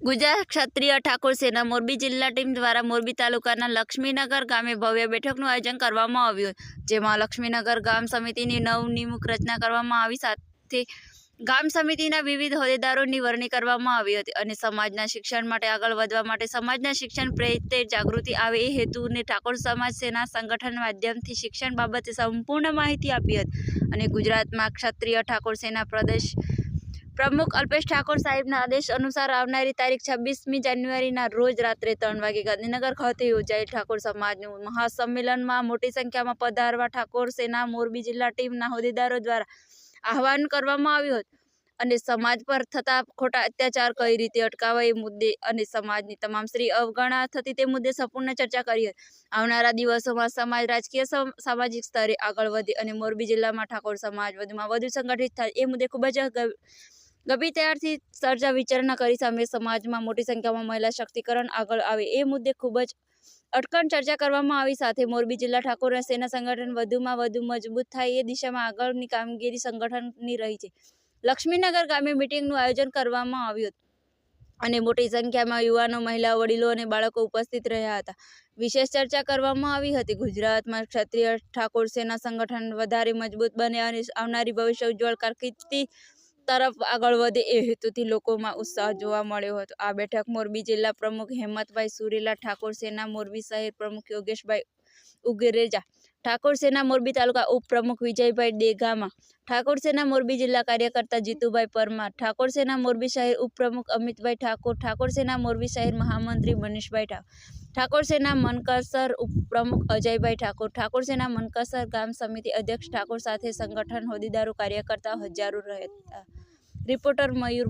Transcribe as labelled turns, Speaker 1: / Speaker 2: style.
Speaker 1: ગુજરાત ક્ષત્રિય ઠાકોર સેના મોરબી જિલ્લા ટીમ દ્વારા મોરબી તાલુકાના લક્ષ્મીનગર ગામે ભવ્ય બેઠકનું આયોજન કરવામાં આવ્યું, જેમાં લક્ષ્મીનગર ગામ સમિતિની નવનિયુક્ત રચના કરવામાં આવી સાથે ગામ સમિતિના વિવિધ હોદ્દેદારોની વરણી કરવામાં આવી હતી અને સમાજના શિક્ષણ માટે આગળ વધવા માટે સમાજના શિક્ષણ પ્રત્યે જાગૃતિ આવે એ હેતુને ઠાકોર સમાજ સેના સંગઠન માધ્યમથી શિક્ષણ બાબતે સંપૂર્ણ માહિતી આપી હતી અને ગુજરાતમાં ક્ષત્રિય ઠાકોર સેના પ્રદેશ પ્રમુખ અલ્પેશ ઠાકોર સાહેબના આદેશ અનુસાર આવનારી તારીખ 26મી જાન્યુઆરીના રોજ રાત્રે 3 વાગે ગાંધીનગર ખાતે યોજાયેલ ઠાકોર સમાજનું મહાસંમેલનમાં મોટી સંખ્યામાં પધારવા ઠાકોર સેના મોરબી જિલ્લા ટીમના હોદ્દેદારો દ્વારા આહવાન કરવામાં આવ્યું હતું અને સમાજ પર થતા ખોટા અત્યાચાર કઈ રીતે અટકાવાય એ મુદ્દે અને સમાજની તમામ શ્રી અવગણના થતી તે મુદ્દે સંપૂર્ણ ચર્ચા કરી હતી। આવનારા દિવસોમાં સમાજ રાજકીય સામાજિક સ્તરે આગળ વધે અને મોરબી જિલ્લામાં ઠાકોર સમાજ વધુમાં વધુ સંગઠિત થાય એ મુદ્દે ખૂબ જ ગંભીરતાથી ચર્ચા વિચારણા કરી સામે સમાજમાં મોટી સંખ્યામાં મહિલા શક્તિકરણ આગળ આવે એ મુદ્દે ખૂબ જ અટકણ ચર્ચા કરવામાં આવી સાથે મોરબી જિલ્લા ઠાકોર સેના સંગઠન વધુમાં વધુ મજબૂત થાય એ દિશામાં આગળની કામગીરી સંગઠનની રહી છે। લક્ષ્મીનગર ગામે મિટિંગનું આયોજન કરવામાં આવ્યું હતું અને મોટી સંખ્યામાં યુવાનો, મહિલાઓ, વડીલો અને બાળકો ઉપસ્થિત રહ્યા હતા। વિશેષ ચર્ચા કરવામાં આવી હતી ગુજરાતમાં ક્ષત્રિય ઠાકોર સેના સંગઠન વધારે મજબૂત બને અને આવનારી ભવિષ્ય ઉજ્જવળ કારકિર્દી તરફ આગળ વધે એ હેતુથી લોકોમાં ઉત્સાહ જોવા મળ્યો હતો। આ બેઠક મોરબી જિલ્લા પ્રમુખ હેમંતભાઈ સુરેલા, ઠાકોર સેના મોરબી શહેર પ્રમુખ યોગેશભાઈ ઉગરેજા, ઠાકોર સેના મોરબી તાલુકા ઉપપ્રમુખ વિજયભાઈ ડેગામા, ઠાકોર સેના મોરબી જિલ્લા કાર્યકર્તા જીતુભાઈ પરમાર, ઠાકોર સેના મોરબી શહેર ઉપપ્રમુખ અમિતભાઈ ઠાકોર, ઠાકોર સેના મોરબી શહેર મહામંત્રી મનીષભાઈ ઠાકોર, ઠાકોર સેના મનકસર ઉપપ્રમુખ અજયભાઈ ઠાકોર, ઠાકોર સેના મનકસર ગામ સમિતિ અધ્યક્ષ ઠાકોર સાથે સંગઠન હોદ્દેદારો, કાર્યકર્તા હજારો રહ્યા હતા। રિપોર્ટર મયુર